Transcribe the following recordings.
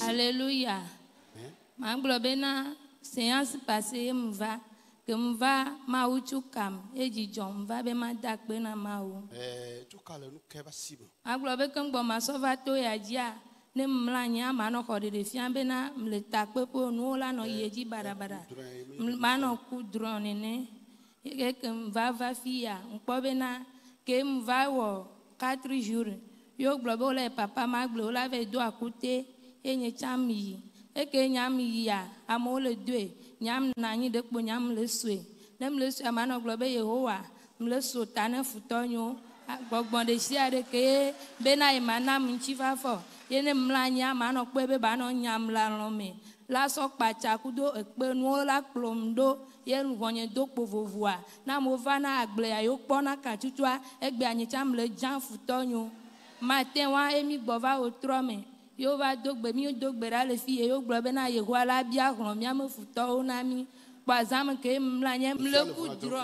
Alléluia. Ma globena séance passée me va que me va ma uchukam et dijom va be ma dakbe na ma u. Tu kale nous keba sibo. Ma globe comme bon ma sovato ya dia ne mlanya ma no kode de fiambe na mle takbe po no la no yeji barabara. Ma no kudron ne e que me va fia on be na que me va wo 4 jours. Yo globe le papa ma globe la ve do akute e nye chami e ke nyam ya amole deux nyam na nyi de kpo nyam le sue nem le sue amano globe Yehowa mle so tane futonyo gbogbon de sia de ke be na imana mchi fafo ye ne mlanya mano kpe be ba no nyam la lome la so pacha kudo ekpe nu la klom do ye vonye do kpo vovua na mo va na agble ayo kpo na katutua egbe anyi cham le jan futonyo matin wa emi gbova otrome yo va dogbe mi dogbe ra le fi yo glo be na Yehowa la bia hron mi am futo na mi pa zam ke mlanye mle kudro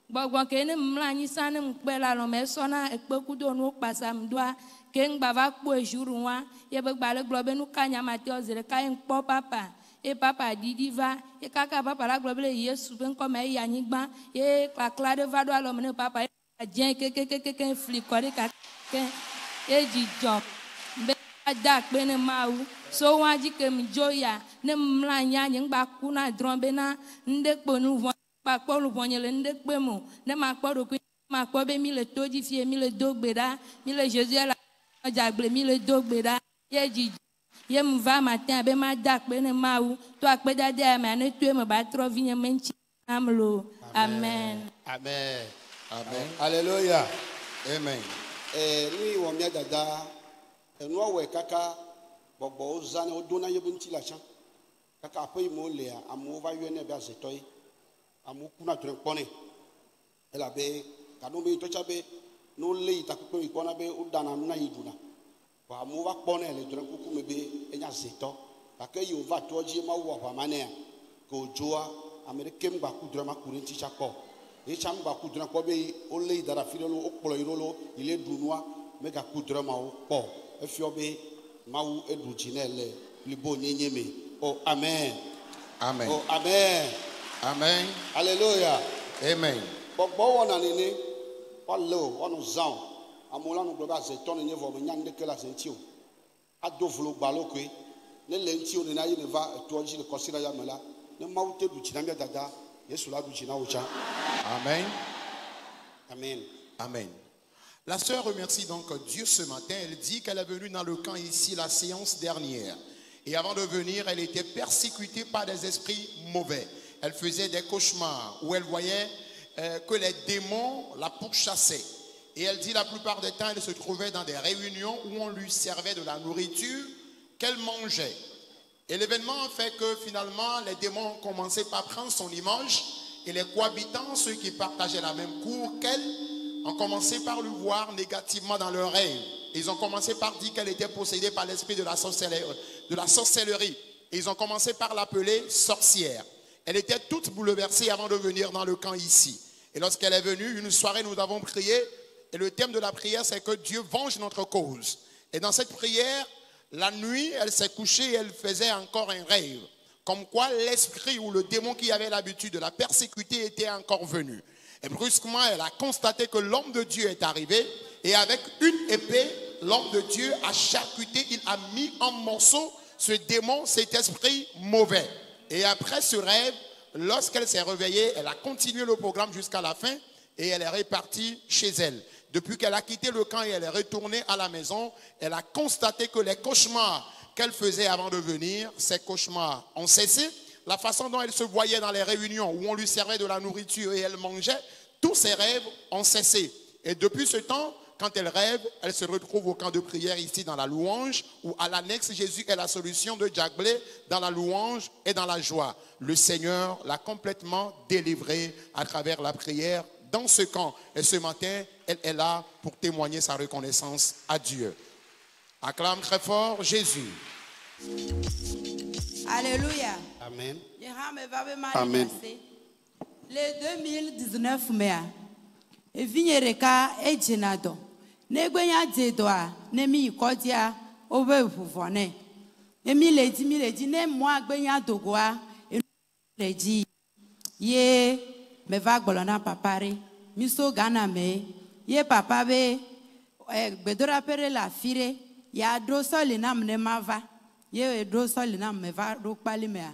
gbogbo ke ne mlanyi san mpe la lo me so na ekpe kudo no pasam doa ke ngba va kpo ejuru wa ye be gba le glo be nu kanya mate ozere ka nkpo papa e papa didi va e kaka papa la glo be Yesu be nko me ya nyigba e klakla de va do alo me papa jen ke fli ko de ka ke e jijo dak bene mau so waji ke mjoya ne mlanya nyingba kuna drombe na ndekpo nu pa kpo lu bonyele ndekpe mo ne ma kpo do ma kpo be mi le toji fie mi le dogbeda mi le Jésus la jagble mi le dogbeda ye ji ye mva matin be ma dak bene mau to akpe dade ma ne tu me ba tro vinye menchi amlo amen Amen. Amen. Alléluia. Amen. Lui on mia dada nous ouais kaka bobo zane odona yebunti la chan kaka apai mo le amu va yene ba zetoi amu kuna trenkpone ela be kanu be to chabe no le itakupe ikona be udana na yiduna ba amu va kpone le trenkuku mebe enya zeto kaka yo va toji ma wo pa mane ko joa amerikem ba kudra ma kurinti chakpo e cham ba kudra ko be o le idara filolo okpolo irolo ile dunwa mega kudra ma o po efiobe mawu edujinele libo nyenyeme. Oh amen. Amen. Oh amen. Amen. Alléluia. Amen. Bogbo wona nini wallo wonu zan amula no globa ze ton nye vo nyande kela sentio adovlo balokwe ne lentio ne na yi ne va toji le kosira ya mela ne mawu tedujina mbe dada Yesu la dujina ucha. Amen. Amen. Amen. La sœur remercie donc Dieu ce matin. Elle dit qu'elle est venue dans le camp ici la séance dernière. Et avant de venir, elle était persécutée par des esprits mauvais. Elle faisait des cauchemars où elle voyait que les démons la pourchassaient. Et elle dit la plupart du temps, elle se trouvait dans des réunions où on lui servait de la nourriture qu'elle mangeait. Et l'événement a fait que finalement, les démons ont commencé par prendre son image. Et les cohabitants, ceux qui partageaient la même cour qu'elle, ont commencé par le voir négativement dans leur rêve. Ils ont commencé par dire qu'elle était possédée par l'esprit de la sorcellerie. Ils ont commencé par l'appeler sorcière. Elle était toute bouleversée avant de venir dans le camp ici. Et lorsqu'elle est venue, une soirée, nous avons prié. Et le thème de la prière, c'est que Dieu venge notre cause. Et dans cette prière, la nuit, elle s'est couchée et elle faisait encore un rêve. Comme quoi l'esprit ou le démon qui avait l'habitude de la persécuter était encore venu. Et brusquement, elle a constaté que l'homme de Dieu est arrivé. Et avec une épée, l'homme de Dieu a charcuté, il a mis en morceaux ce démon, cet esprit mauvais. Et après ce rêve, lorsqu'elle s'est réveillée, elle a continué le programme jusqu'à la fin. Et elle est repartie chez elle. Depuis qu'elle a quitté le camp et elle est retournée à la maison, elle a constaté que les cauchemars qu'elle faisait avant de venir, ces cauchemars ont cessé. La façon dont elle se voyait dans les réunions où on lui servait de la nourriture et elle mangeait, tous ses rêves ont cessé. Et depuis ce temps, quand elle rêve, elle se retrouve au camp de prière ici dans la louange, où à l'annexe, Jésus est la solution de Djaglé dans la louange et dans la joie. Le Seigneur l'a complètement délivrée à travers la prière dans ce camp. Et ce matin, elle est là pour témoigner sa reconnaissance à Dieu. Acclame très fort Jésus. Alléluia. Amen. Amen. Le 2019 mai, evinyereka ejinado. Negbenya dedoa nemi ikodia obe fufone. Et mi le dit, ne moi, Gbenya Dogoa, et le dit, ye, me va golona papare, miso Ghana me, ye papa be, bedora pere la fire, ya do solina mne mava, ye do solina me va do palimea,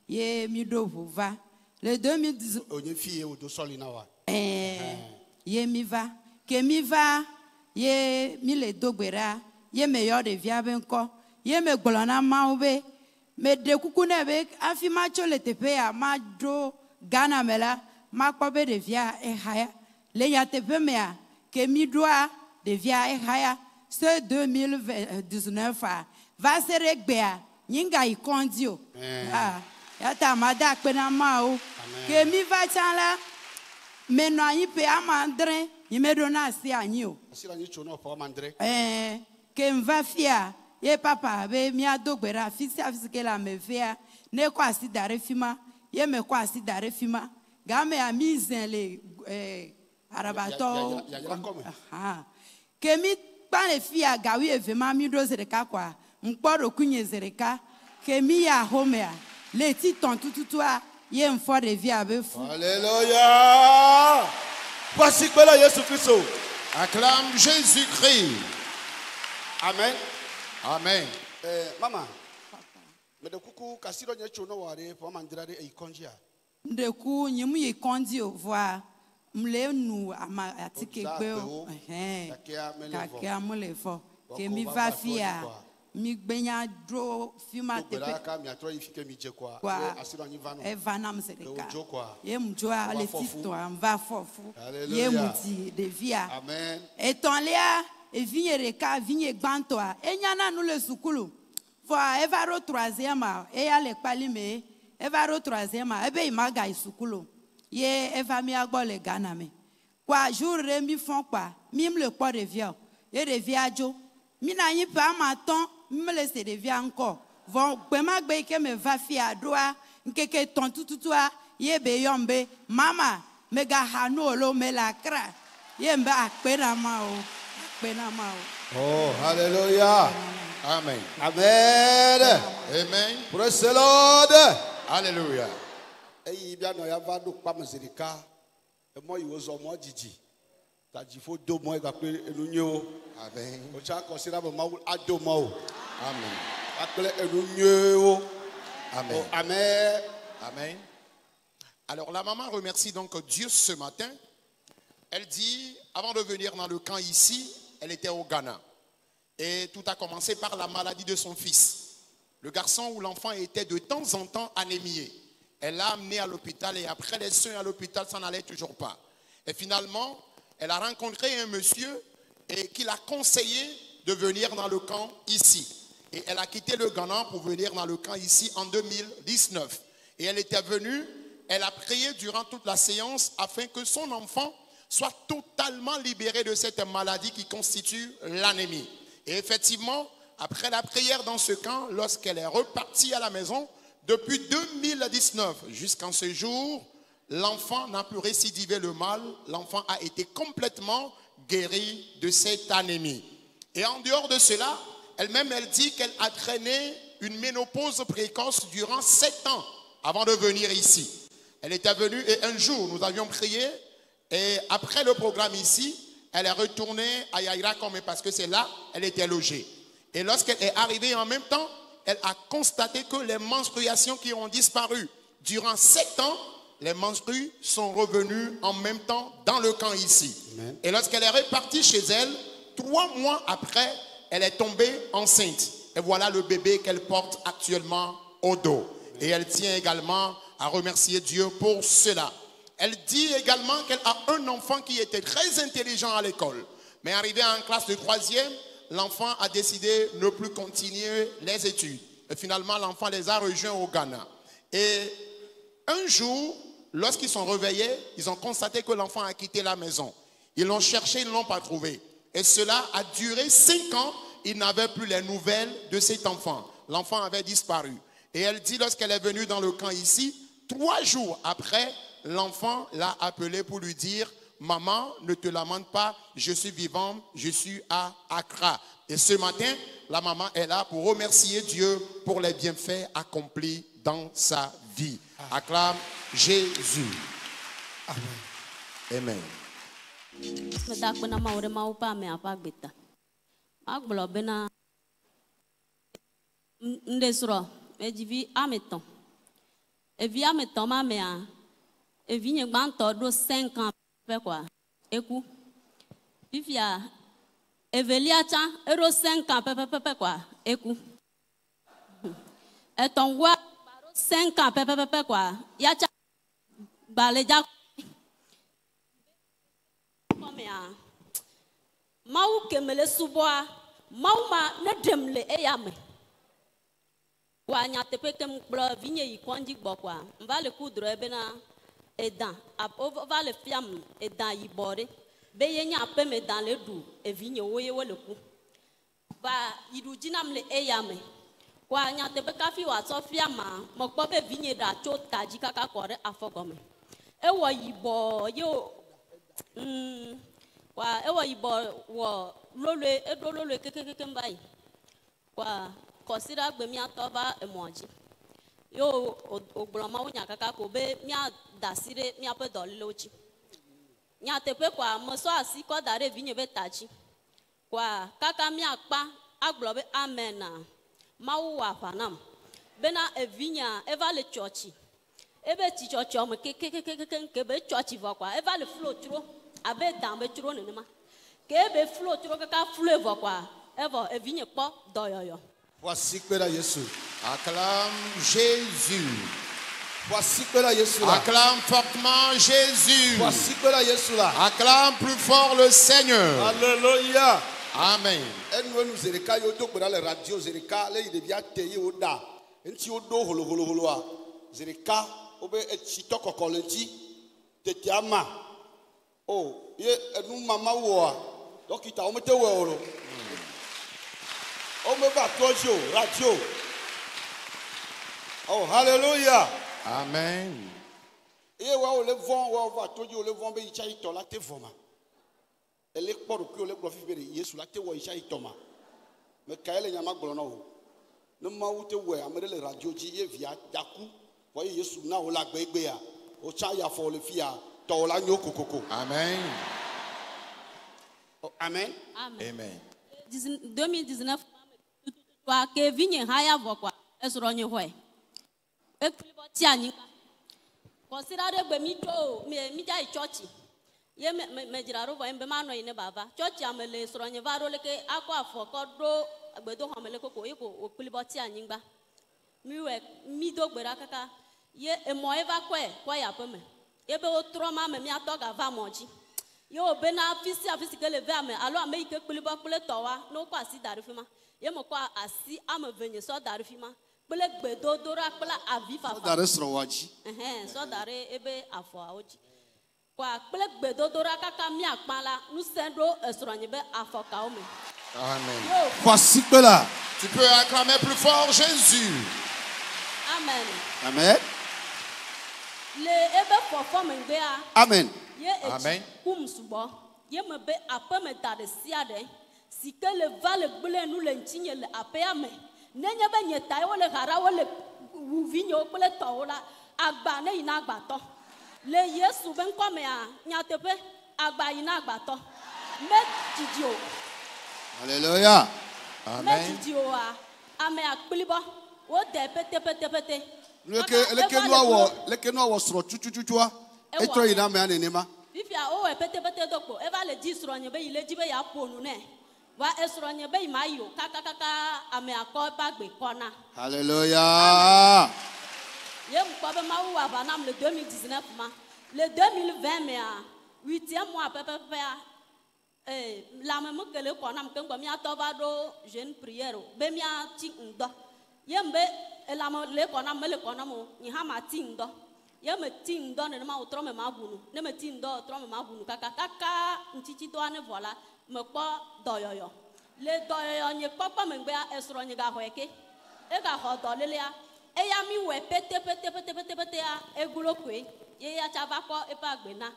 ye mi do va. Le 2010. Onye fille ou do solina wa. Ye mi va, ke mi va, ye mi le dogbera, ye me yo de via benko, ye me golona maube, me de kukune be, afi ma chole tepe ya, ma do Ghana mela, ma kobe de via e haya, le ya tepe mea, ke mi doa de via e haya, ce 2019 va se regbea, nyinga i kondio. Ya ta mada kwena mao, ke mi va chala, me no yi pe amandre, yi me dona si anyo. Asira ni chono pa amandre. Ke mva fia, ye papa be mi adogbera fisi afisike la me fia, ne kwa si dare fima, ye me kwa si dare fima. Game a mi zen le arabato. Ke mi pane fia gawi evema mi do zereka kwa, mkporo kunye zereka, ke mi ya homea, le titon tututua, ye mfo de vie avec fou. Alléluia. Voici que là Jésus-Christ. Acclame Jésus-Christ. Amen. Amen. Maman. Mais de coucou, Cassiro n'y a chono ware pour mandira de ikonjia. De coup, n'y mu ikondi au voir. Mle nou ama atike beo. Kakia mule fo. Ke mi va fia. Mi gbenya dro fima tepe. Eva nam sereka. Ye mjoa le tito va fofu. Ye muti de via. Amen. Et ton lea e vigne reka vigne gbantoa. E nyana nou le sukulu. Fo eva ro troisième e ya le palime. Eva ro troisième ebe imaga isukulu. Ye eva mi agbo le Ghana me. Kwa jour re mi fon kwa. Mi me le kwa revient. E revient jo. Mi na yi pa maton. Me laisse de vie encore. Von bema gbe ke me va fi adoa nkeke ton tututua ye be yombe mama me ga hanu lo me la kra ye mba akpena ma o akpena ma o. Oh hallelujah. Amen. Amen. Amen. Praise the Lord. Hallelujah. Eyi bia no ya va do pa mzirika e mo yi wozo mo jiji ta jifo do mo ga pe enunyo. Amen. O cha consider ma ado mo. Amen. Amen. Amen. Amen. Alors la maman remercie donc Dieu ce matin. Elle dit, avant de venir dans le camp ici, elle était au Ghana. Et tout a commencé par la maladie de son fils. Le garçon ou l'enfant était de temps en temps anémié. Elle l'a amené à l'hôpital et après les soins à l'hôpital, ça n'allait toujours pas. Et finalement, elle a rencontré un monsieur et qui l'a conseillé de venir dans le camp ici. Et elle a quitté le Ghana pour venir dans le camp ici en 2019. Et elle était venue, elle a prié durant toute la séance afin que son enfant soit totalement libéré de cette maladie qui constitue l'anémie. Et effectivement, après la prière dans ce camp, lorsqu'elle est repartie à la maison, depuis 2019 jusqu'en ce jour, l'enfant n'a plus récidivé le mal. L'enfant a été complètement guéri de cette anémie. Et en dehors de cela, elle-même, elle dit qu'elle a traîné une ménopause précoce durant 7 ans avant de venir ici. Elle était venue et un jour, nous avions prié et après le programme ici, elle est retournée à Yaïrakome parce que c'est là elle était logée. Et lorsqu'elle est arrivée en même temps, elle a constaté que les menstruations qui ont disparu durant 7 ans, les menstrues sont revenues en même temps dans le camp ici. Amen. Et lorsqu'elle est repartie chez elle, 3 mois après, elle est tombée enceinte. Et voilà le bébé qu'elle porte actuellement au dos. Et elle tient également à remercier Dieu pour cela. Elle dit également qu'elle a un enfant qui était très intelligent à l'école. Mais arrivé en classe de 3e, l'enfant a décidé de ne plus continuer les études. Et finalement, l'enfant les a rejoints au Ghana. Et un jour, lorsqu'ils sont réveillés, ils ont constaté que l'enfant a quitté la maison. Ils l'ont cherché, ils ne l'ont pas trouvé. Et cela a duré 5 ans. Ils n'avaient plus les nouvelles de cet enfant. L'enfant avait disparu. Et elle dit, lorsqu'elle est venue dans le camp ici, 3 jours après, l'enfant l'a appelé pour lui dire, maman, ne te lamente pas, je suis vivant, je suis à Accra. Et ce matin, La maman est là pour remercier Dieu pour les bienfaits accomplis dans sa vie. Acclame Jésus. Amen. Evi ameton ma mea, evi nye gbanto do 5 ans pe kwa, eku. Fifia, evelia cha, ero 5 ans pe kwa, eku. Eton wa, 5 ans pe kwa, ya cha, baleja. Komea, mau kemele suboa, mau ma ne demle eyame. Kwa nyatepe kem blo vinye yikonji gbokwa mva le kudro ebena edan va le fiam edan yibore be yenya peme dan le du evinye woye wole ku ba yidu jinam le eyame kwa nyatepe kafi wa so fiama mokpo be vinye da cho taji kaka kore afogome ewo yibo yo kwa ewo yibo wo lolwe edo lolwe kekeke mbai kwa consider be mi atova emoji yo ogboma wonya kaka ko be mi adasire mi ape dolilochi nya tepe kwa moso asi ko dare vinye be tachi kwa kaka mi akpa aglobe amen mawu wa fanam bena evinya eva le churchi ebe ti churchi o me ke be churchi vo kwa eva le flow tro abe dan be tro nenema ke be flow tro kaka flow vo kwa evo evinye po doyoyo. Voici que là Jésus. Acclame Jésus. Voici que là Jésus là. Acclame fortement Jésus. Voici que là Jésus là. Acclame plus fort le Seigneur. Alléluia. Amen. Et nous zereka yo do la radio zereka le devia teye oda. Enti odo holo holo holo a. Zereka obe etito kokolenti tetiama. Oh, ye enu mama wo a. Donc ita o mete wo oro. On me va radio. Oh, hallelujah. Amen. Et on le vend, on va tojo le vend be icha itola te voma. Elle est pour que le prophète be Yesu la te wo icha itoma. Me kaele nyama gbolo no. No ma ute we amere le radio ji ye via daku. Wo Yesu na o la gbegbe a. O cha ya fo le fia to la nyoko koko. Amen. Oh, amen. Amen. 2019 wa ke vinye haya vokwa esoro nye hoe eklibo ti anyi consider gbe mi to mi ja church ye me jiraro vo embe ma no ine baba church amele esoro nye varo leke akwa afoko do agbedo homele koko iko oklibo ti anyi gba mi do gbera kaka ye emo eva kwa ya peme ebe o troma me mi atoga va moji yo be na afisi ke le ve ame alo ame ike kplibo kple towa no kwa si darifima ye mo kwa asi ame venye so darifima kple gbedodora kple avifa fa dare sro waji so dare ebe afo aoji kwa kple gbedodora kaka mi akpala nu sendo esronye be afo ka ome. Amen. Voici que là. Tu peux acclamer plus fort Jésus. Amen. Amen. Le ebe fofo mengbe a. Amen. Amen. Kum subo ye me be ape me da de siade si ke le va le ble nu le ntinye le ape ame nenye be nyeta yo le hara wo le uvinyo ble to la agba ne ina agba to le Yesu be nko me a nyatepe agba ina agba to me jidio. Alléluia. Amen. Me jidio a ame akplibo wo de pete Leke no sro chuchuchua etro ina me anenema. Fifia o pete dokpo eva le di sro nye be ile ji be ya ponu ne wa esro nye be mayo kaka ame akọ bagbe kona. Alléluia. Ye mko be ma wa ba nam le 2019 ma le 2020 me a 8e mois pepe la me mo kele kona m kengo mi atova do jeune prière be mi a ti ndo ye mbe la mo le kona mo ni ha ma ti ndo ye me ti ndo ne ma utro me ma bunu ne me ti ndo utro me ma bunu kaka nchichi to ane vola me kpo doyoyo le doyoyo nye kpokpo me gbe esro nye ga hoeke e ga ho do lele ya e ya mi we pete ya egulo kwe ye ya chava ko epa gbe na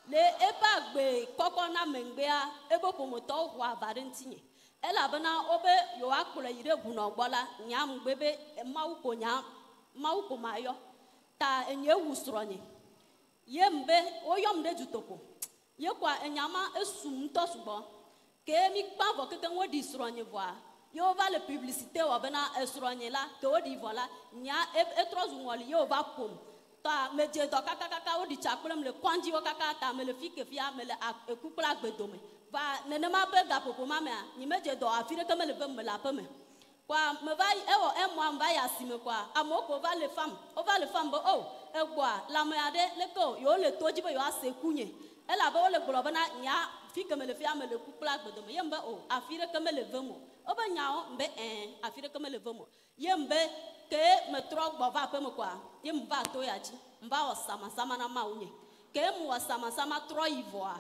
le epa gbe koko na me gbe a ebo ko mo to ho avarentinye elabena obe yo akpolo ire bu no gbola nyam gbebe mawuko nyam mawuko mayo ta enye wusronye yembe oyom de jutoko yekwa enyama esum to subo ke mi pavo ke ngodi sronye voa yo va le publicité wa bena esronye la ke odi vola nya etrozu ngoli yo va pom ta meje do kaka odi chakulem le konji o kaka ta me le fike fia me le ekupla gbedome va nenema be gapopo mama ni meje do afire ke me le bem la peme kwa me va ewo emwa mva ya sime kwa amoko va le femme bo oh egwa la me ade le ko yo le toji be yo asekunye ela ba le glo bana nya fike me le fia me le kupla gbedome yembe oh afire ke me le vemo oba nyao mbe afire ke me le vemo yembe ke me tro gbo va peme kwa yemba to ya ji mba osama na maunye ke mu osama tro ivoa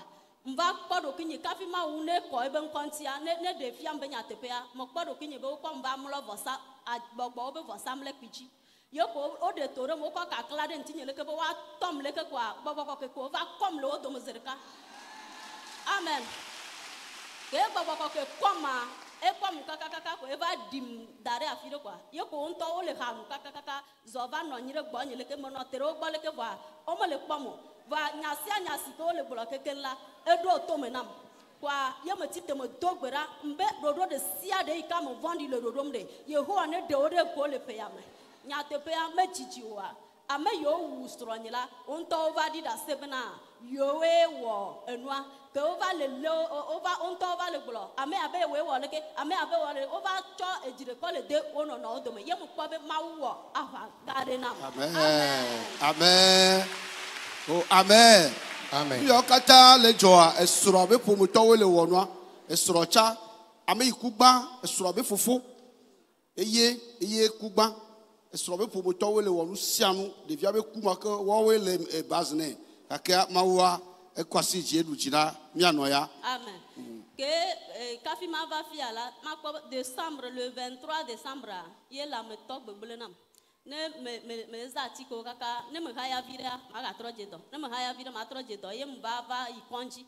mba kpodo kinyi kafi ma une ko ebe nkontia ne de fia mbe nya tepea mo kpodo kinyi be ko mba mlo vosa agbogbo obe vosa mle pichi yoko o de tore mo ko ka klade ntinye leke be wa tom leke kwa gbogbo ko va kom lo do muzirika amen ke gbogbo ko koma e kom kaka ko eva dim dare afire kwa yoko nto o le hanu kaka zova no nyire gbo nyele ke mo no tere o gbo leke va o mo le pomo va nyasi ko le bloke kella edo tomenam kwa yemetite mo dogbera mbe rodo de sia de ka mo vondi le rodo mde yeho ne de ore ko le peyame nya te peya me chichiwa ame yo wu stronyela onto over di da sebena yo we wo enua ke over le over onto over le glo ame abe we wo leke ame abe wo le over cho ejire ko le de ono no do me yemu ko be mawo aha gade na amen oh amen Amen. Yo kata le joa esro be pomuto we le wonwa esro cha ame ikugba esro be fufu eye kugba esro be pomuto we le wonu sianu de via be kuma ke wo we le bazne kaka mawa ekwasi ji edu jina mi anoya amen ke kafi ma va fiala ma ko décembre le 23 décembre ye la me tok bebelenam ne me zati ko kaka ne me haya vira ma ga troje do ne me haya vira ma troje do ye mbava i konji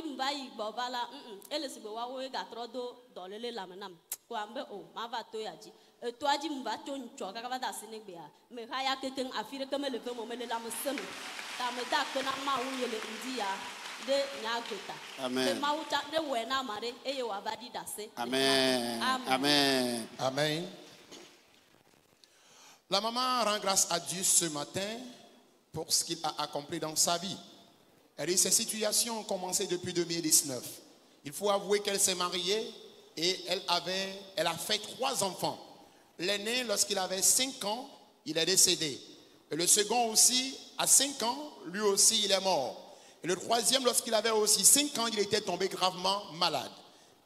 mba i bobala ele sigbe wa we ga trodo do lele la menam ko ambe o ma va to yaji e to aji mba to ncho kaka va da sinegbe ya me haya keken afire ke me le ve mo me le la mo seme ta me da ko na ma wu yele ndia de nyagota amen de ma wuta de we na mare eye wa ba di da se amen amen Amen. La maman rend grâce à Dieu ce matin pour ce qu'il a accompli dans sa vie. Elle dit, ces situations ont commencé depuis 2019. Il faut avouer qu'elle s'est mariée et elle a fait 3 enfants. L'aîné, lorsqu'il avait 5 ans, il est décédé. Et le second aussi, à 5 ans, lui aussi, il est mort. Et le troisième, lorsqu'il avait aussi 5 ans, il était tombé gravement malade.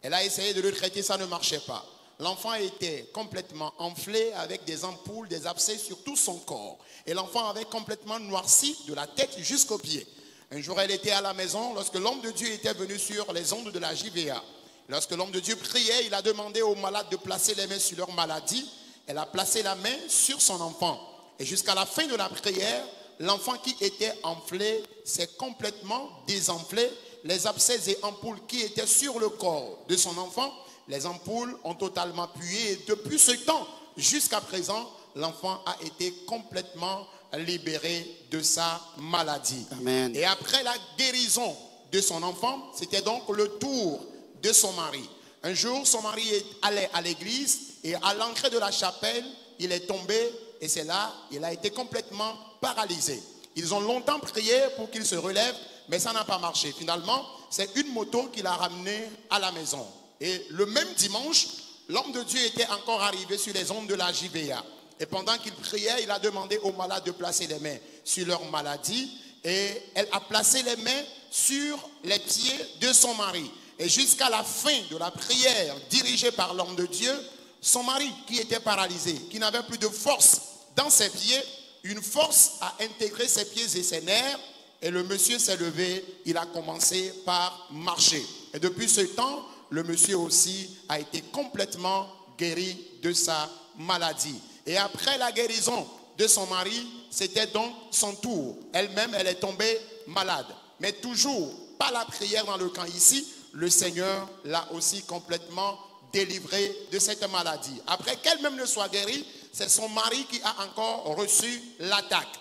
Elle a essayé de le traiter, ça ne marchait pas. L'enfant était complètement enflé avec des ampoules, des abcès sur tout son corps. Et l'enfant avait complètement noirci de la tête jusqu'aux pieds. Un jour, elle était à la maison lorsque l'homme de Dieu était venu sur les ondes de la JVA. Lorsque l'homme de Dieu priait, il a demandé aux malades de placer les mains sur leur maladie. Elle a placé la main sur son enfant. Et jusqu'à la fin de la prière, l'enfant qui était enflé s'est complètement désenflé. Les abcès et ampoules qui étaient sur le corps de son enfant, les ampoules ont totalement pué. Et depuis ce temps, jusqu'à présent, l'enfant a été complètement libéré de sa maladie. Amen. Et après la guérison de son enfant, c'était donc le tour de son mari. Un jour, son mari allait à l'église et à l'entrée de la chapelle, il est tombé et c'est là, il a été complètement paralysé. Ils ont longtemps prié pour qu'il se relève, mais ça n'a pas marché. Finalement, c'est une moto qui l'a ramené à la maison. Et le même dimanche, l'homme de Dieu était encore arrivé sur les ondes de la JVA. Et pendant qu'il priait, il a demandé aux malades de placer les mains sur leur maladie. Et elle a placé les mains sur les pieds de son mari. Et jusqu'à la fin de la prière dirigée par l'homme de Dieu, son mari qui était paralysé, qui n'avait plus de force dans ses pieds, une force a intégré ses pieds et ses nerfs. Et le monsieur s'est levé, il a commencé par marcher. Et depuis ce temps, le monsieur aussi a été complètement guéri de sa maladie. Et après la guérison de son mari, c'était donc son tour. Elle-même, elle est tombée malade. Mais toujours, pas la prière dans le camp ici, le Seigneur l'a aussi complètement délivrée de cette maladie. Après qu'elle-même ne soit guérie, c'est son mari qui a encore reçu l'attaque.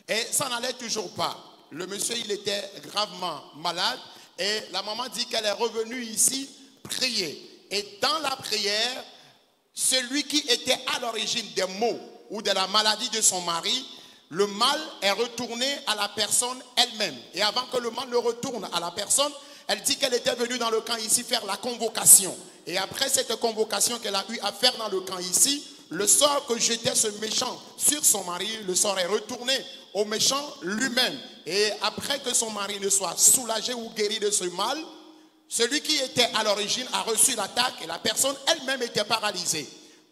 Et ça n'allait toujours pas. Le monsieur, il était gravement malade. Et la maman dit qu'elle est revenue ici prier. Et dans la prière, celui qui était à l'origine des maux ou de la maladie de son mari, le mal est retourné à la personne elle-même. Et avant que le mal ne retourne à la personne, elle dit qu'elle était venue dans le camp ici faire la convocation. Et après cette convocation qu'elle a eu à faire dans le camp ici, le sort que jetait ce méchant sur son mari, le sort est retourné au méchant lui-même. Et après que son mari ne soit soulagé ou guéri de ce mal, celui qui était à l'origine a reçu l'attaque et la personne elle-même était paralysée.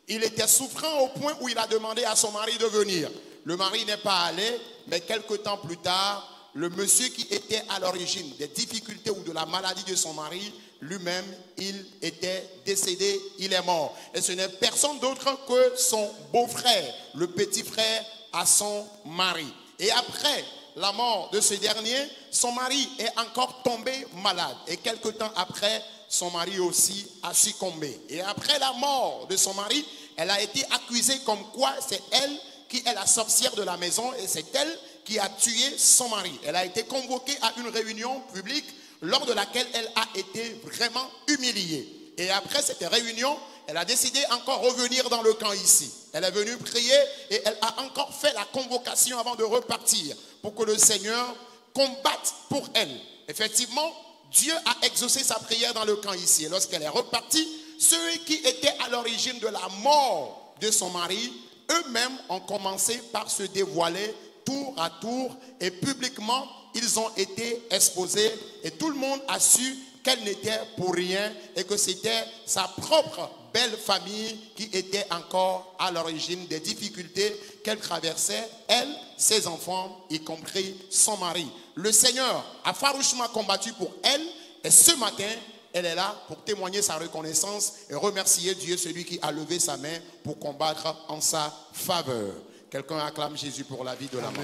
Il était souffrant au point où il a demandé à son mari de venir. Le mari n'est pas allé, mais quelque temps plus tard, le monsieur qui était à l'origine des difficultés ou de la maladie de son mari, lui-même, il était décédé, il est mort. Et ce n'est personne d'autre que son beau-frère, le petit frère à son mari. Et après la mort de ce dernier, son mari est encore tombé malade. Et quelque temps après, son mari aussi a succombé. Et après la mort de son mari, elle a été accusée comme quoi c'est elle qui est la sorcière de la maison et c'est elle qui a tué son mari. Elle a été convoquée à une réunion publique lors de laquelle elle a été vraiment humiliée. Et après cette réunion, elle a décidé encore revenir dans le camp ici. Elle est venue prier et elle a encore fait la convocation avant de repartir pour que le Seigneur combatte pour elle. Effectivement, Dieu a exaucé sa prière dans le camp ici. Et lorsqu'elle est repartie, ceux qui étaient à l'origine de la mort de son mari, eux-mêmes ont commencé par se dévoiler tour à tour et publiquement, ils ont été exposés et tout le monde a su qu'elle n'était pour rien et que c'était sa propre belle famille qui était encore à l'origine des difficultés qu'elle traversait, elle, ses enfants, y compris son mari. Le Seigneur a farouchement combattu pour elle et ce matin, elle est là pour témoigner sa reconnaissance et remercier Dieu, celui qui a levé sa main pour combattre en sa faveur. Quelqu'un acclame Jésus pour la vie de la maman.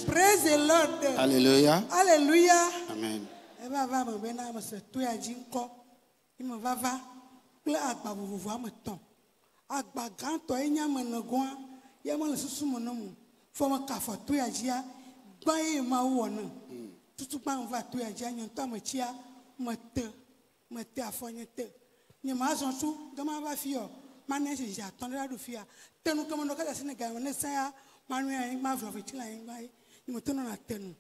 Praise the Lord. Alléluia. Alléluia. Amen. Eva va me bena me se to ya jinko. Ime va va. Kple agba vovovo ame ton. Agba granto enya me negoa. Ya me le susu me nomu. Fo me ka fo to ya jia. Gba e ma wo na. Tutu gba me va to ya jia nyen to me chia me te afo nye te. Nye ma zon su gama va fio. Ma ne se ja ton la do fia. Tenu kama no ka se ne ga me ne sa ya. Ma no ya ma vlo fiti la yin ba. Ni mo tenu na tenu.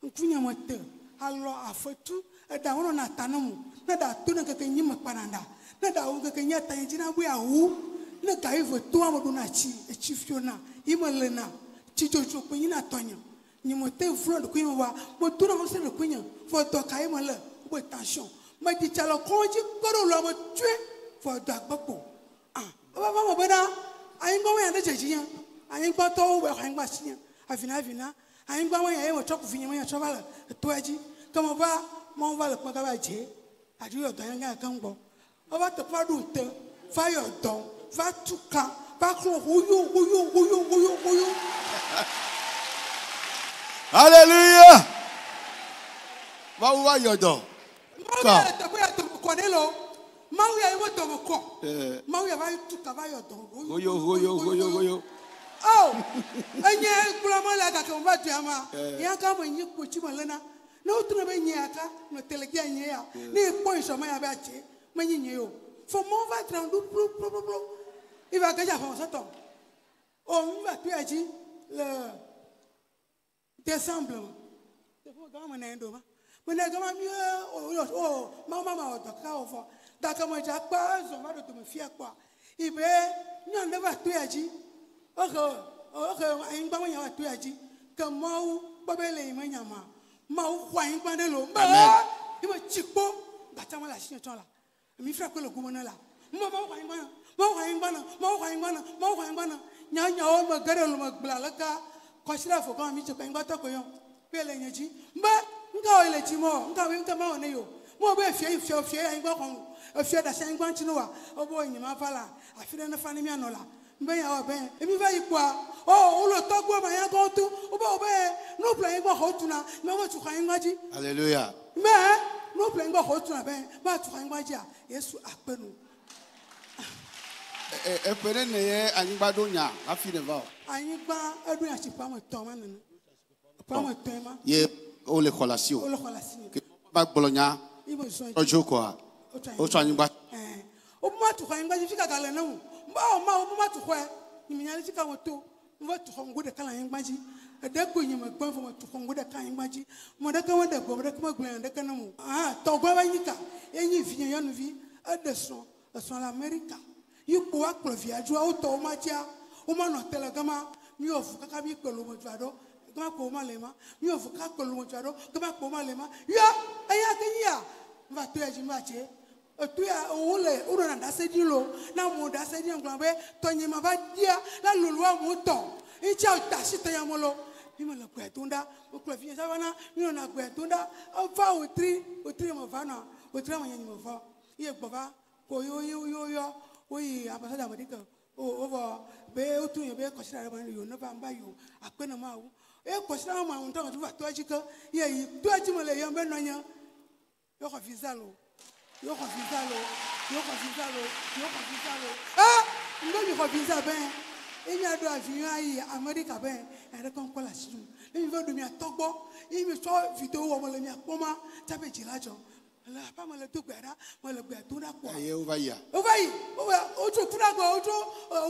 Nkunya mo te. Alo afetu eda wono na tanamu na da to na keke nyima pananda na da wo keke nya tan jina bu ya wu na ka ivo to amodo na chi e chi fiona imole na chi jojo pe nyina tonya ni mo te fro de kwin wa mo to na mo se de kwin fo to ka imole bo tension ma di chalo ko ji koro lo mo tue fo do agbapo ba mo bena ayin gbo ya de jejiyan ayin gbo to we ayin gba siyan afina ayin gbo ya e mo choku fiyan mo ya chovala to aji comme on va mon va le point va dire a dit dans un cambo on va te pas doute va y don va tout cas va clou rouillou Alléluia. Va où va Yodon? Maouya te pas te connaître lo Maouya y va te ko Maouya va tout cas va y don Goyo. oh anya kulama la ka ko va tu ama ya ka mo nyi ko chi malena no tu na be nyaka no telegi anya ya ni point so ma ya ba che ma nyi yo for mo va tra do blo il va que ja fa ça ton on va tu aji le décembre te fo ga ma na ndo ma na ga ma mi ma to ka o fo da ka mo ja pa so ma do to me fia kwa ibe nyo ne va tu aji okay ayin gba mo ya va tu aji ka mo babele ma nyama Mau khoyin gbande lo ma ibo chikpo gata mo la sin ton la mi fra ko lo gumo na la mo khoyin gbana nya o ma gare lo ma gbla la ka ko sira fo ko mi che ko ngata ko yo pele nyeji mba nga o ile ji mo nga we nga ma o ne yo mo be fie ayin gba ko fie da sin gba nchi no wa o bo yin ma fala afire na fani mi anola mbe ya o be emi va ipo Oh, le togbo ma ya go tu. Oba no plan go ho tu na. Me go tu kan ngwaji. Alléluia. Me no plan go ho tu na ben. Ma tu kan ngwaji a. Yesu akpenu. Epere ne ye anyigba do nya afi ne va. Anyigba edu ya chipa mo to ma nene. Pa mo to ma. Ye o le kholasi o. O le kholasi. Ba gbolonya. Ibo so. Ojo ko a. O so anyigba. O ma tu kan ngwaji fika kale na mu. Ba o ma tu ko e. Ni nya le fika mo to. Mo tu ko ngode kala ngwaji. De ko nyima gbon fo mo tu ko ngode kala ngwaji. Mo de ka mo de go mo de ka mo gbe de ka na mu. To gwa ba yika. Enyi fi yan vi. Adeson. Ason l'Amérique. You go up with your jaw to Matia, woman of Telegama, you of Kakabi Colomojado, Gamma Lema, you of Kakolomojado, Gamma Lema, ya, I but to Jimache, a 2 year old, Uran, I said you low, now more than said young Glambe, Tony Mavadia, La Lua Mouton, each out Tashita Yamolo, Himala Quetunda, Uclavia Savana, you know, Quetunda, a vow with 3 Movana, with Raman Mova, here Bava, Koyo. Oui, ambassadeur America. Over be to you be consider you never buy you. I couldn't know. Consider my own tongue to Tojika. Yeah, you do it to my young man. You're a Vizalo. You're a Vizalo. You're a Vizalo. You're a Vizalo. Ah, you know you have Visa Ben. In your drive, you are America Ben, and I can't call us soon. Then you go to me at Togo. If you saw Vito or Molemia Poma, Tapechilajo. La femme le tout better, moi le better tout d'accord. Aïe, over here. Ojo furago, ojo,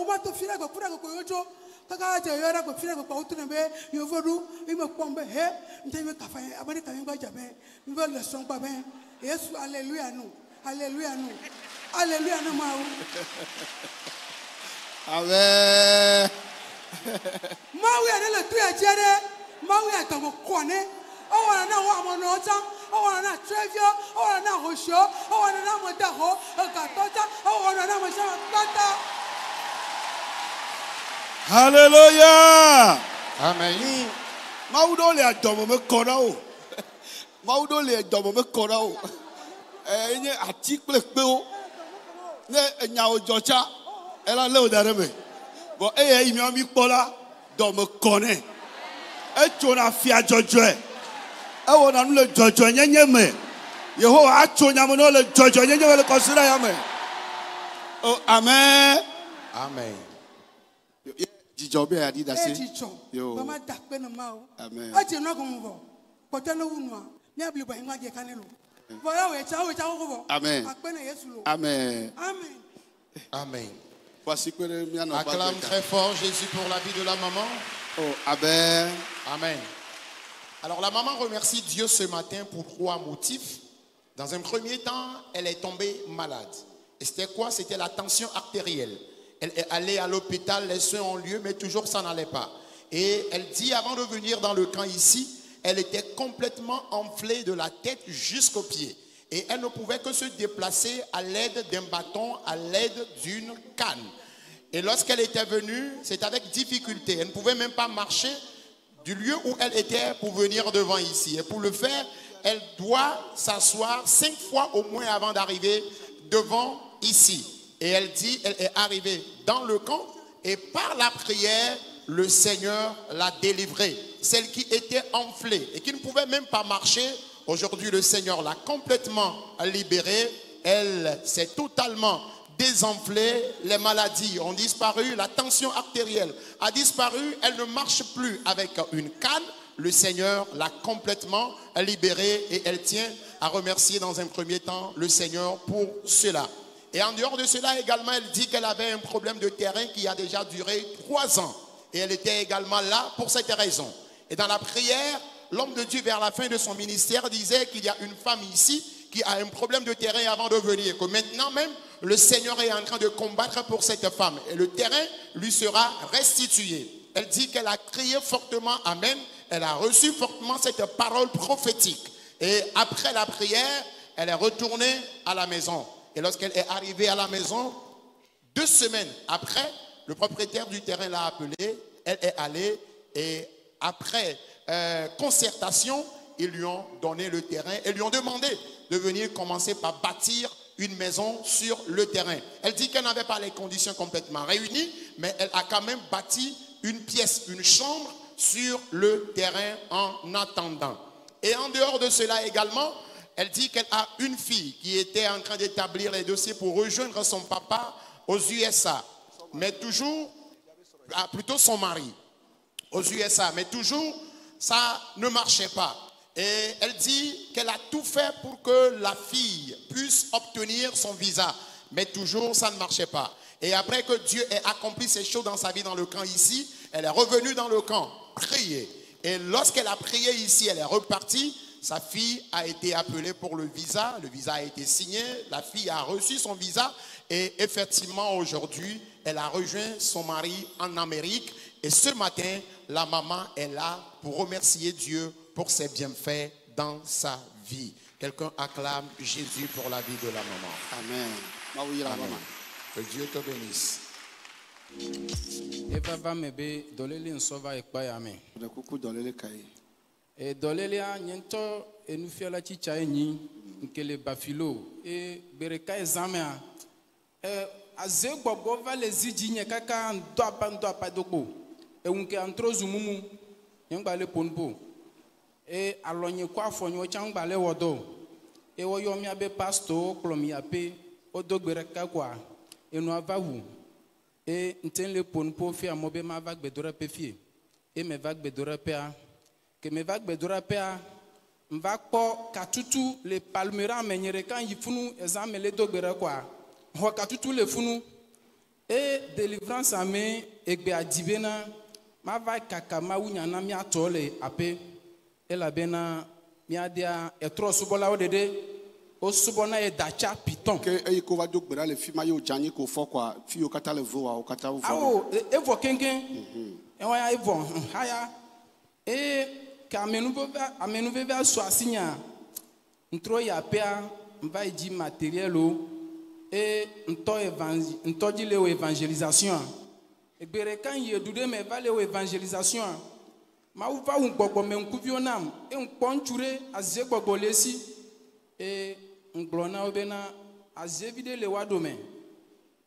umato firago, furago, ojo. Kaka yora go firago, pautu nebe, yovoru, imo pombe, he, nteme kafa, America yimba jabe, mbo le son pa ben. Yesu, alléluia nous, alléluia nous, alléluia nous mau. Amen. Mau ya le tu ya jere, mau ya tomo kone. Oh, I know what I'm not. Oh, I know Trevor. Oh, I know Hosho. Oh, I know Modaho. Oh, Gatota. Oh, I know Mashata. Hallelujah. Amen. Maudo le adomo me korao. Maudo le adomo me korao. Enye article pe o. Ne nya ojocha. Ela le odareme. Bo eye imi ami pola do me kone. E chona fia jojoe. Oh, I'm not judging me. You actually, I'm not judging you. Will consider me. Oh, amen. Amen. Jijobe adi da se. Yo. Mama dakpe na mao. Amen. Ati no kumvo. Kota no unwa. Nya bli ba ngwa je kanelo. Boya we cha ko. Amen. Akpe na Yesu lo. Amen. Amen. Amen. Voici que le mien n'a pas. Acclame très fort Jésus pour la vie de la maman. Oh, amen. Amen. Alors la maman remercie Dieu ce matin pour 3 motifs. Dans un premier temps, elle est tombée malade. Et c'était quoi? C'était la tension artérielle. Elle est allée à l'hôpital, les soins ont lieu, mais toujours ça n'allait pas. Et elle dit avant de venir dans le camp ici, elle était complètement enflée de la tête jusqu'aux pieds. Et elle ne pouvait que se déplacer à l'aide d'un bâton, à l'aide d'une canne. Et lorsqu'elle était venue, c'est avec difficulté. Elle ne pouvait même pas marcher du lieu où elle était pour venir devant ici. Et pour le faire, elle doit s'asseoir 5 fois au moins avant d'arriver devant ici. Et elle dit, elle est arrivée dans le camp et par la prière, le Seigneur l'a délivrée. Celle qui était enflée et qui ne pouvait même pas marcher, aujourd'hui le Seigneur l'a complètement libérée. Elle s'est totalement désenflée, les maladies ont disparu, la tension artérielle a disparu, elle ne marche plus avec une canne. Le Seigneur l'a complètement libérée et elle tient à remercier dans un premier temps le Seigneur pour cela. Et en dehors de cela également, elle dit qu'elle avait un problème de terrain qui a déjà duré 3 ans. Et elle était également là pour cette raison. Et dans la prière, l'homme de Dieu vers la fin de son ministère disait qu'il y a une femme ici qui a un problème de terrain avant de venir. Que maintenant même, le Seigneur est en train de combattre pour cette femme. Et le terrain lui sera restitué. Elle dit qu'elle a crié fortement Amen. Elle a reçu fortement cette parole prophétique. Et après la prière, elle est retournée à la maison. Et lorsqu'elle est arrivée à la maison, 2 semaines après, le propriétaire du terrain l'a appelée. Elle est allée et après concertation, ils lui ont donné le terrain et lui ont demandé de venir commencer par bâtir une maison sur le terrain. Elle dit qu'elle n'avait pas les conditions complètement réunies, mais elle a quand même bâti une pièce, une chambre sur le terrain en attendant. Et en dehors de cela également, elle dit qu'elle a une fille qui était en train d'établir les dossiers pour rejoindre son papa aux USA. Mais toujours, plutôt son mari, aux USA. Mais toujours, ça ne marchait pas. Et elle dit qu'elle a tout fait pour que la fille puisse obtenir son visa. Mais toujours, ça ne marchait pas. Et après que Dieu ait accompli ces choses dans sa vie dans le camp ici, elle est revenue dans le camp, prier. Et lorsqu'elle a prié ici, elle est repartie. Sa fille a été appelée pour le visa a été signé, la fille a reçu son visa et effectivement aujourd'hui, elle a rejoint son mari en Amérique et ce matin, la maman est là pour remercier Dieu pour ses bienfaits dans sa vie. Quelqu'un acclame Jésus pour la vie de la maman. Amen. Amen. Que Dieu te bénisse. Eva va me be dolele nsova ekpa ya me. E dolele a nyento enufiala chicha enyi nkele bafilo e bereka examen a aze gbogbo va les idji nye kaka ndo apa dogbo e unke antrozu mumu nyangba le ponpo e alonye kwa fonyo changba le wodo e woyo mi abe pastor klom ya pe odogbereka kwa enu avawu e nten le ponpo fi amobe ma va gbedora pe fie e me va gbedora pe a que me va gbedora pe a mva kpo katutu le palmera menyere kan yifunu examen le dogbere kwa ho katutu le funu e délivrance ame egbe adibena ma va kaka ma wunya na mi atole ape e la bena mi adia etro subola odede o subona e dacha piton que e ko va dogbere le fi ma yo jani ko fo kwa fi yo kata le vo o kata vo awo evo kenken e wa evo haya e amenu veve so asinya ntro ya pea mva edi matériel o e nto di le évangélisation egbere kan yedude me va le évangélisation ma u va un gbogbo me nkuvio nam e nkpo nchure azie gbogbo lesi e nglona obena azie vide le wado me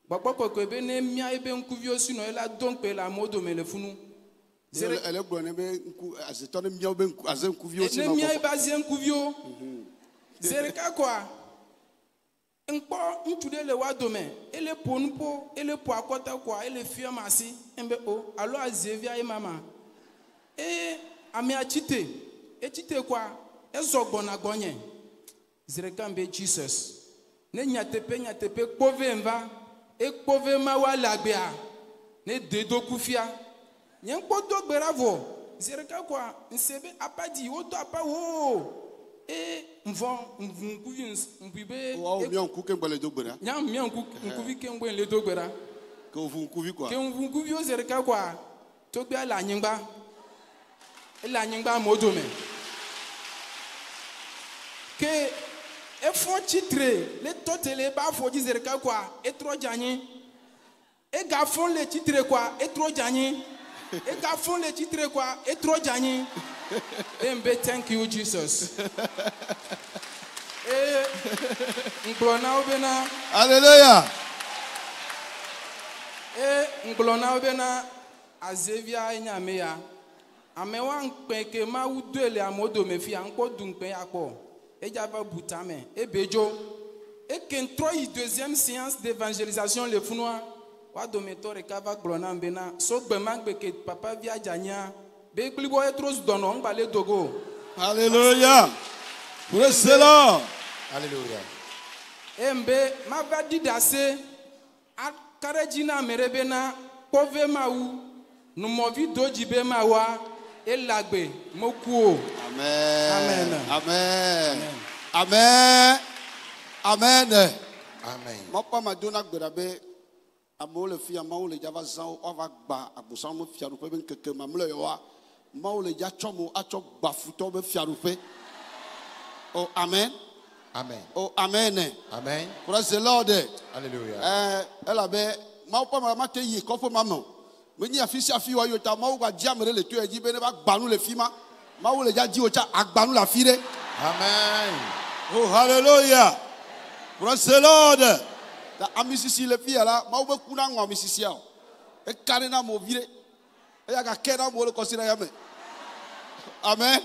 gbogbo koko ebe ne mia ebe nkuvio sino ela dompe la modo me le funu elle est bonne be azetone mia be azen kuvio sino mia ebe azie nkuvio zereka kwa nkpo ntude le wado me ele ponpo ele po akota kwa ele fia masi embe o alo azevia e mama e ami achite e chite kwa ezogbo na gonye zereka mbe Jesus ne nyatepe kpove mva e kpove ma wala gbea ne dedo kufia nyenkpo dogbera vo zereka kwa nsebe apadi woto apa wo e mvukuvi mbibe o mi onku ke gbele dogbera nyam mi onku nkuvi ke ngbe le dogbera ke mvukuvi kwa ke mvukuvi o zereka kwa to gbe ala nyingba modome ke efo chitre le totele ba fo ji zereka kwa etro janyi e ga fon le chitre kwa etro janyi e ga fon le chitre kwa etro janyi embe thank you Jesus nglona obena hallelujah nglona obena azevia enyame ya amewa nkpeke ma udele amodo mefi anko dunkpe akpo ejava butame ebejo ekentro yi deuxième séance d'évangélisation le funwa wa dometore kava glona mbena so gbema gbeke papa via janya be klibo etros dono ngbale dogo hallelujah praise the Lord hallelujah embe ma va didase akarejina merebena pove mawu numovi dojibe mawa elagbe mokuo amen amen amen amen amen mapa madona gberabe amole fi amole java zan o va gba agbosan mo fiaru pe ben keke mamle yo wa mole ja chomo acho gba futo be fiaru pe oh amen amen oh amen amen praise the Lord hallelujah ela be mapa ma te yi ko fo mama meni afisi afi wa yo ta ma wo ga jamre le to eji be ne ba gbanu le fi ma wo le ja ji o cha agbanu la fi re amen oh hallelujah praise the Lord ta amisisi le fi ala ma wo be kuna ngwa misisi a e kare na mo vire Amen.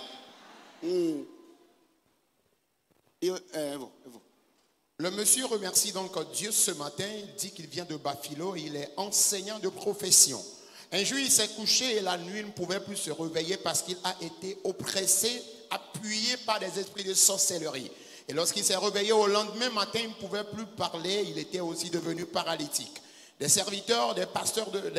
Le monsieur remercie donc Dieu ce matin. Il dit qu'il vient de Bafilo et il est enseignant de profession. Un jour, il s'est couché et la nuit, il ne pouvait plus se réveiller parce qu'il a été oppressé, appuyé par des esprits de sorcellerie. Et lorsqu'il s'est réveillé au lendemain matin, il ne pouvait plus parler. Il était aussi devenu paralytique. Des serviteurs, des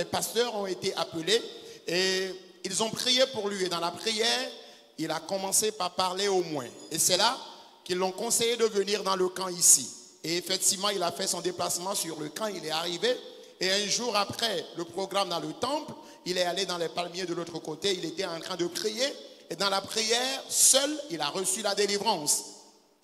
pasteurs ont été appelés et ils ont prié pour lui. Et dans la prière, il a commencé par parler au moins. Et c'est là qu'ils l'ont conseillé de venir dans le camp ici. Et effectivement, il a fait son déplacement sur le camp. Il est arrivé. Et un jour après le programme dans le temple, il est allé dans les palmiers de l'autre côté. Il était en train de prier. Et dans la prière, seul, il a reçu la délivrance.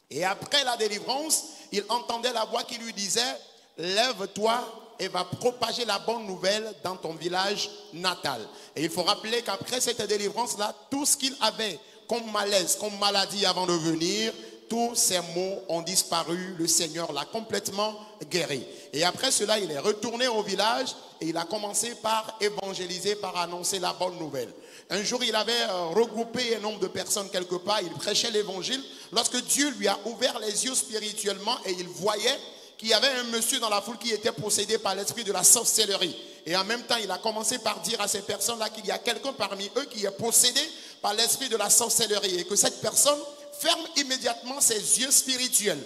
Et après la délivrance, il entendait la voix qui lui disait « Lève-toi et va propager la bonne nouvelle dans ton village natal. » Et il faut rappeler qu'après cette délivrance-là, tout ce qu'il avait comme malaise, comme maladie avant de venir, tous ces maux ont disparu. Le Seigneur l'a complètement guéri. Et après cela, il est retourné au village et il a commencé par évangéliser, par annoncer la bonne nouvelle. Un jour, il avait regroupé un nombre de personnes quelque part. Il prêchait l'évangile. Lorsque Dieu lui a ouvert les yeux spirituellement et il voyait qu'il y avait un monsieur dans la foule qui était possédé par l'esprit de la sorcellerie. Et en même temps, il a commencé par dire à ces personnes-là qu'il y a quelqu'un parmi eux qui est possédé par l'esprit de la sorcellerie et que cette personne ferme immédiatement ses yeux spirituels.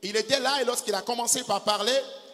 Il était là et lorsqu'il a commencé par parler,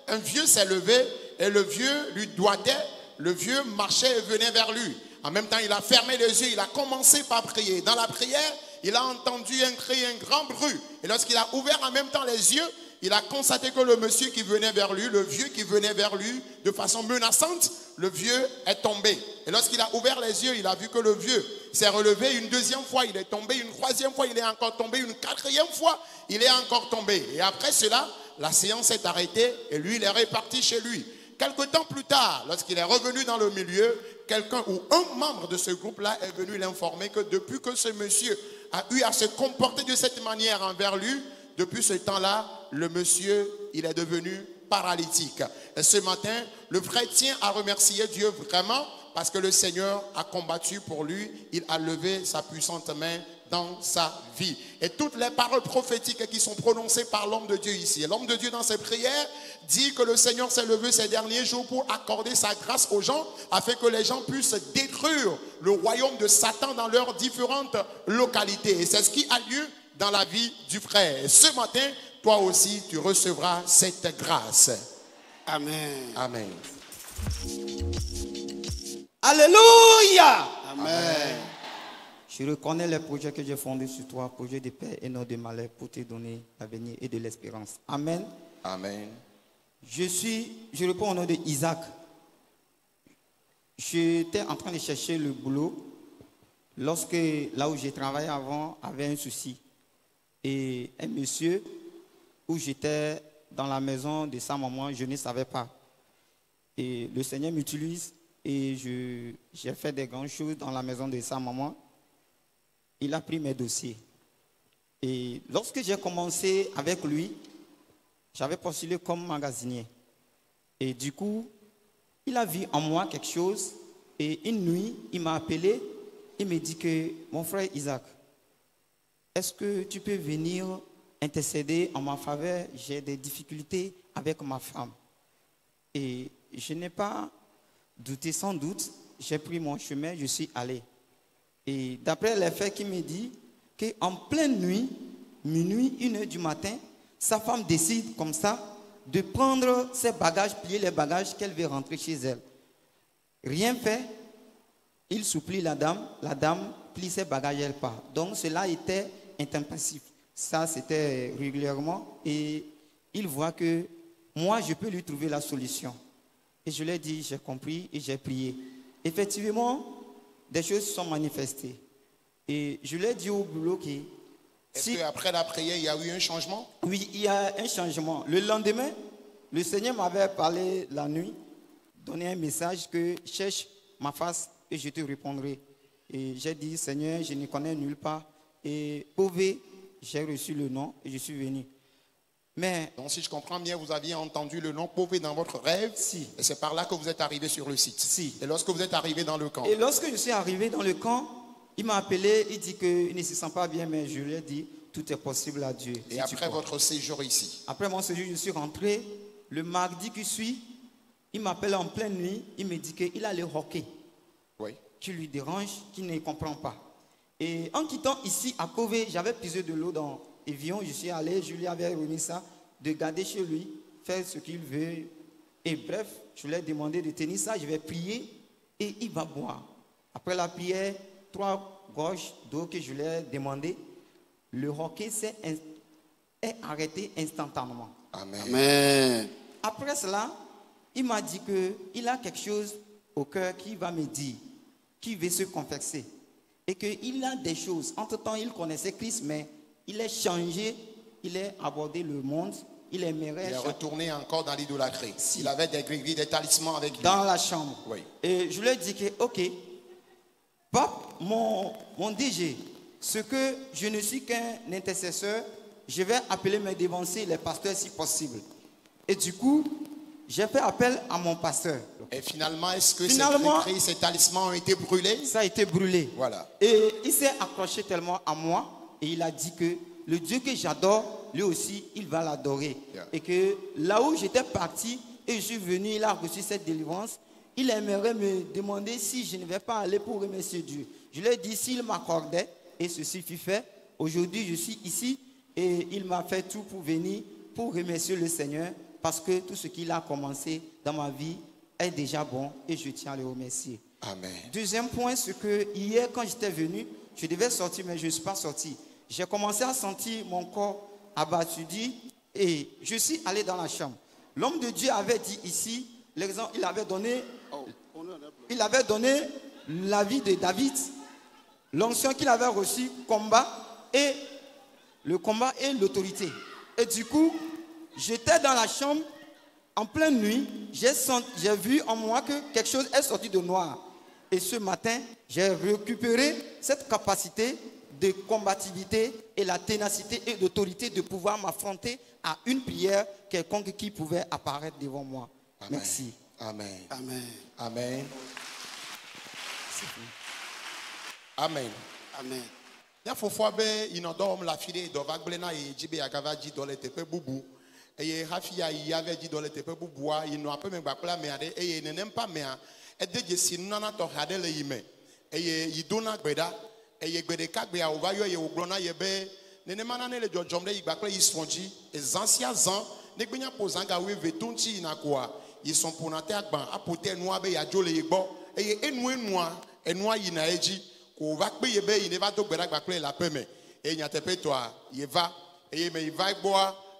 un vieux s'est levé et le vieux lui doigtait, le vieux marchait et venait vers lui. En même temps, il a fermé les yeux, il a commencé par prier. Dans la prière, il a entendu un cri, un grand bruit. Et lorsqu'il a ouvert en même temps les yeux, il a constaté que le monsieur qui venait vers lui, le vieux qui venait vers lui de façon menaçante, le vieux est tombé. Et lorsqu'il a ouvert les yeux, il a vu que le vieux s'est relevé une deuxième fois, il est tombé, une troisième fois, il est encore tombé, une quatrième fois, il est encore tombé. Et après cela, la séance est arrêtée et lui, il est reparti chez lui. Quelque temps plus tard, lorsqu'il est revenu dans le milieu, quelqu'un ou un membre de ce groupe-là est venu l'informer que depuis que ce monsieur a eu à se comporter de cette manière envers lui, depuis ce temps-là, le monsieur, il est devenu paralytique. Et ce matin, le frère tient à remercier Dieu vraiment parce que le Seigneur a combattu pour lui. Il a levé sa puissante main dans sa vie. Et toutes les paroles prophétiques qui sont prononcées par l'homme de Dieu ici. Et l'homme de Dieu dans ses prières dit que le Seigneur s'est levé ces derniers jours pour accorder sa grâce aux gens afin que les gens puissent détruire le royaume de Satan dans leurs différentes localités. Et c'est ce qui a lieu dans la vie du frère. Et ce matin, toi aussi, tu recevras cette grâce. Amen. Amen. Alléluia. Amen. Je reconnais les projets que j'ai fondés sur toi, projets de paix et non de malheur, pour te donner l'avenir et de l'espérance. Amen. Amen. Je réponds au nom de Isaac. J'étais en train de chercher le boulot lorsque là où j'ai travaillé avant avait un souci. Et un monsieur où j'étais dans la maison de sa maman, je ne savais pas. Et le Seigneur m'utilise et j'ai fait des grandes choses dans la maison de sa maman. Il a pris mes dossiers. Et lorsque j'ai commencé avec lui, j'avais postulé comme magasinier. Et du coup, il a vu en moi quelque chose. Et une nuit, il m'a appelé. Il me dit que, mon frère Isaac, est-ce que tu peux venir intercéder en ma faveur? J'ai des difficultés avec ma femme. Et je n'ai pas douté, sans doute. J'ai pris mon chemin, je suis allé. Et d'après les faits qu'il me dit, qu'en pleine nuit, minuit, 1h du matin, sa femme décide comme ça de prendre ses bagages, plier les bagages qu'elle veut rentrer chez elle. Rien fait, il supplie la dame plie ses bagages, elle part. Donc cela était intempestif. Ça, c'était régulièrement. Et il voit que moi, je peux lui trouver la solution. Et je lui ai dit, j'ai compris et j'ai prié. Effectivement, des choses sont manifestées. Et je lui ai dit au boulot que... Est-ce qu'après la prière, il y a eu un changement? Oui, il y a un changement. Le lendemain, le Seigneur m'avait parlé la nuit, donné un message que cherche ma face et je te répondrai. Et j'ai dit, Seigneur, je ne connais nulle part. Et Pauvé, j'ai reçu le nom et je suis venu. Mais Donc si je comprends bien, vous aviez entendu le nom Pové dans votre rêve. Si. Et c'est par là que vous êtes arrivé sur le site. Si. Et lorsque vous êtes arrivé dans le camp. Et lorsque je suis arrivé dans le camp, il m'a appelé, il dit qu'il ne se sent pas bien, mais je lui ai dit, tout est possible à Dieu. Et après votre séjour ici. Après mon séjour, je suis rentré. Le mardi qui suit, il m'appelle en pleine nuit, il me dit qu'il a le hockey. Oui. Qui lui dérange, qui ne comprend pas. Et en quittant ici à Kové, j'avais puisé de l'eau dans Evian, je suis allé, je lui avais remis ça, de garder chez lui, faire ce qu'il veut. Et bref, je lui ai demandé de tenir ça, je vais prier et il va boire. Après la prière, 3 gorges d'eau que je lui ai demandé, le hockey est arrêté instantanément. Amen. Amen. Après cela, il m'a dit qu'il a quelque chose au cœur qui va me dire, qui veut se confesser. Et qu'il a des choses. Entre-temps, il connaissait Christ, mais il est changé, il est abordé le monde, il aimerait... Il est retourné encore dans l'idolâtrie. Si. Il avait des gris-gris, des talismans avec lui. Dans la chambre. Oui. Et je lui ai dit que, ok, Pape, mon DG, ce que je ne suis qu'un intercesseur, je vais appeler mes dévanciers, les pasteurs si possible. Et du coup, j'ai fait appel à mon pasteur. Et finalement, est-ce que Finalement, ces gris-gris, ces talismans ont été brûlés? Ça a été brûlé. Voilà. Et il s'est accroché tellement à moi et il a dit que le Dieu que j'adore, lui aussi, il va l'adorer. Yeah. Et que là où j'étais parti et je suis venu, il a reçu cette délivrance. Il aimerait me demander si je ne vais pas aller pour remercier Dieu. Je lui ai dit s'il m'accordait et ceci fut fait. Aujourd'hui, je suis ici et il m'a fait tout pour venir, pour remercier le Seigneur parce que tout ce qu'il a commencé dans ma vie est déjà bon et je tiens à le remercier. Amen. Deuxième point, c'est que hier, quand j'étais venu, je devais sortir, mais je ne suis pas sorti. J'ai commencé à sentir mon corps abattu et je suis allé dans la chambre. L'homme de Dieu avait dit ici, l'exemple, il avait donné la vie de David, l'onction qu'il avait reçu, combat et l'autorité. Et du coup, j'étais dans la chambre. En pleine nuit, j'ai vu en moi que quelque chose est sorti de noir. Et ce matin, j'ai récupéré cette capacité de combativité et la ténacité et d'autorité de pouvoir m'affronter à une prière quelconque qui pouvait apparaître devant moi. Amen. Merci. Amen. Amen. Amen. Amen. Amen. Ya fofo be inodom la fide do vagbena e jibe agava ji dole tepe bubu. Eye hafi ya yave ji dole tepe bubua ino ape me gbakla me ade eye nenem pa me a edeje sinu na to hade le yime. Eye yidona gbeda eye gbede kagbe a ova yo ye ogbona ye be nenem na ne le jojom le igbakla yisfonji les anciens ans ne gbenya pozanga we vetunchi na kwa yison ponate agban apote enu abe ya jole igbo eye enua yina eji ko va pe ye be yine va to gbeda gbakla la peme e nya tepe to a ye va eye me va igbo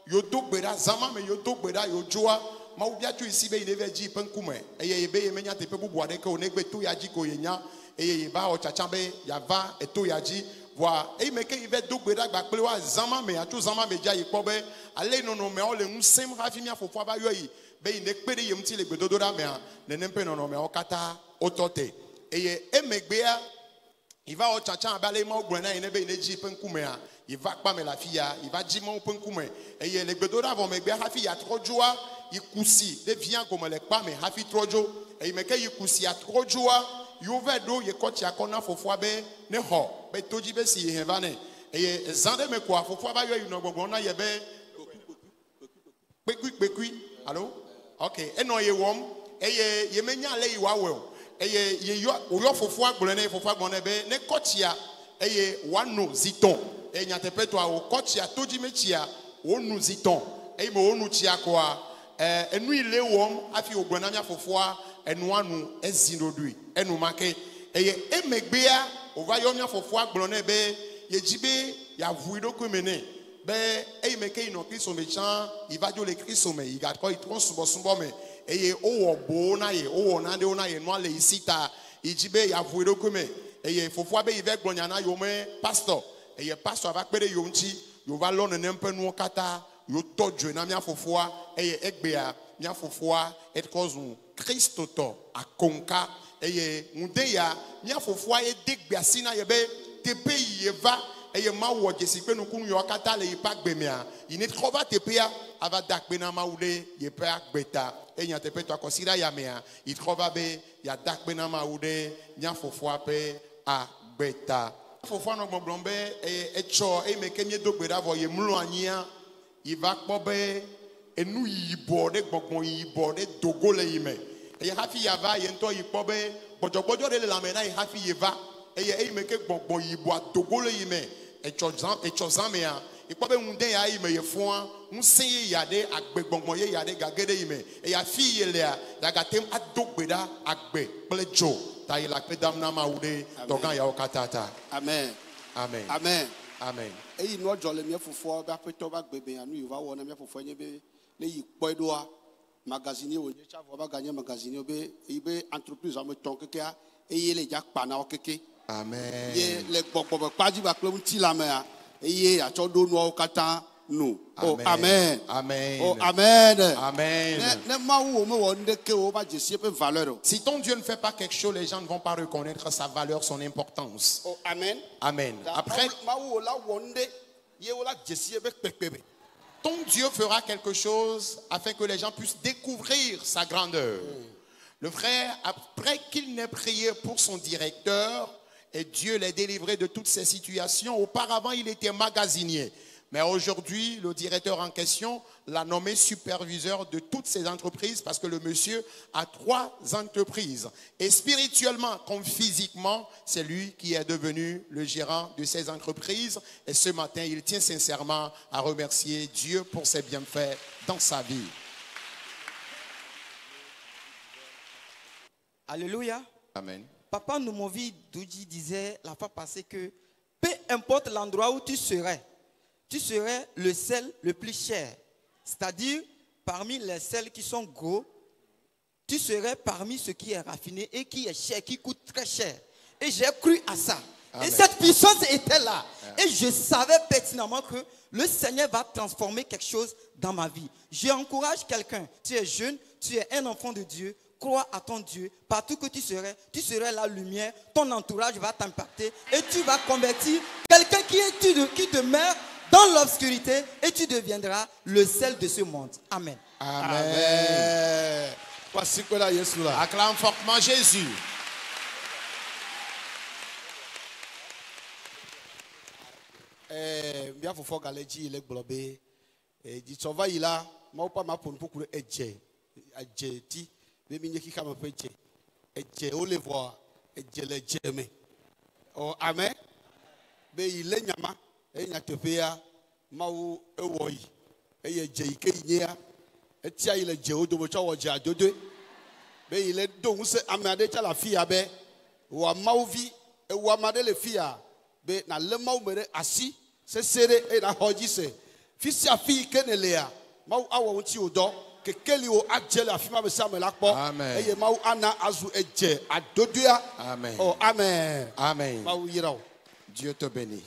yo do gbeda zama me yo do gbeda yo joa ma ubia tu isi be yine veji penkume eye ye be ye menya tepe bubu ade ko ne gbe to ya ji ko ye nya eye ye ba o chacha be ya va e to ya ji voa eye me ke ive do gbeda gbakle wa zama me atu zama me ja yi po be ale no me o le nsem ha fi mi afofo aba yo yi be yine pere ye mti le gbedodo da me a ne nempe no me o kata otote eye emegbea il va au tchatchan balé ma ogbona ine be ine ji penkume a il va pa me la fia il va ji ma penkume et ye le gbedora vont me gbe ha fi ya trojoa ikusi de vient comme le pa me ha fi trojo et me ke ikusi ya trojoa yo ve do ye kotia kona fofo be ne ho be toji be si he vane et ye zande me kwa fofo ba yo no gbogbo na ye be pekui allo okay eno ye wom et ye menya le iwa we eye ye yo fofo agblone fofo agbone be ne kotia eye wanu ziton e nyatepe to a o kotia toji mechia wonu ziton e mo wonu chia ko a enu ile wom afi ogbona mia fofo a enu anu ezinodui enu make eye emegbea ova yo mia fofo agblone be ye jibe ya vuido kumene be e meke ino kristo mechan ivajo le kristo me iga ko itron subo me eye owo bo na ye owo na de ona ye no ale isita ijibe ya vuedo kume eye fofo abe ive gbonya na yo me pastor eye pastor ava pere yo nti yo va lo ne mpenu kata yo tojo na mia fofo a eye egbea mia fofo a et cause Christo to akonka eye munde ya mia fofo a e degbea sina ye be tepe ye va eye ma wo jesi pe nu kunu yo kata le ipa gbemia ini trova tepia ava dakbena ma ude ye pa gbeta enya tepe to akosira ya mea I trova be ya dakbena ma ude nya fofo pe a gbeta fofo no gbogbon be echo e mekemie dogbera vo ye mlu ania I va kpo be enu yibo de gbogbon yibo de dogo le yime eye hafi ya va ye nto yipo be gbojogbojo de la mena ye hafi ye va eye e meke gbogbon yibo dogo le yime echo zamea ikpo be hunde ya yime ye fon unsen ye yade agbe gbogbon ye yade gagede yime eya fi ye le ya gatem adogbeda agbe plejo ta ye la pedam na ma ude dogan ya okatata Amen. Amen. Amen. Amen. Eyi no jole mi fofo ba peto ba gbebe anu yuva wo na mi fofo nye be le yi poedoa magazine wo nye chavo ba ganye magazine be ibe entreprise am ton keke eye le ja pa na okeke. Amen. Ye le gbogbo pa ji ba klom ti la me a eye a cho do no kata no. Oh amen. Amen. Oh amen. Amen. Ne ma wo me wo ndeke wo ba jesie pe valeur. Si ton Dieu ne fait pas quelque chose, les gens ne vont pas reconnaître sa valeur, son importance. Oh amen. Amen. Après, ma wo la wonde ye wo la jesie be pepebe. ton Dieu fera quelque chose afin que les gens puissent découvrir sa grandeur. Le frère, après qu'il n'ait prié pour son directeur, et Dieu l'ait délivré de toutes ces situations, auparavant il était magasinier. Mais aujourd'hui, le directeur en question l'a nommé superviseur de toutes ces entreprises parce que le monsieur a 3 entreprises. Et spirituellement comme physiquement, c'est lui qui est devenu le gérant de ces entreprises. Et ce matin, il tient sincèrement à remercier Dieu pour ses bienfaits dans sa vie. Alléluia. Amen. Papa Noumovi Doudji disait la fois passée que peu importe l'endroit où tu serais le sel le plus cher. C'est-à-dire, parmi les sels qui sont gros, tu serais parmi ceux qui est raffiné et qui est cher, qui coûte très cher. Et j'ai cru à ça. Amen. Et cette puissance était là. Et je savais pertinemment que le Seigneur va transformer quelque chose dans ma vie. J'encourage quelqu'un. Tu es jeune, tu es un enfant de Dieu. Crois à ton Dieu. Partout que tu serais la lumière. Ton entourage va t'impacter. Et tu vas convertir quelqu'un qui demeure dans l'obscurité. Et tu deviendras le sel de ce monde. Amen. Amen. Acclame fortement Jésus. Bien faut galeji le globe di tsova ila ma pa ma pon pokuru eje ti be mi nyeki kama peche eje o le voir eje le jeme oh amen be ile nyama enya topea ma wo ewoyi eye je ike nyea etia ile je o do mo chawo je adodo be ile dohun se amade cha la fia be wa mauvi e wa made le fia be na le mau mere asi se sere e na hoji se fisi afi kenelea mau awo nti odo kekeli o ajele afima be samuel akpo eye mau ana azu eje adodoa amen oh amen amen mau yirawo Dieu te bénit.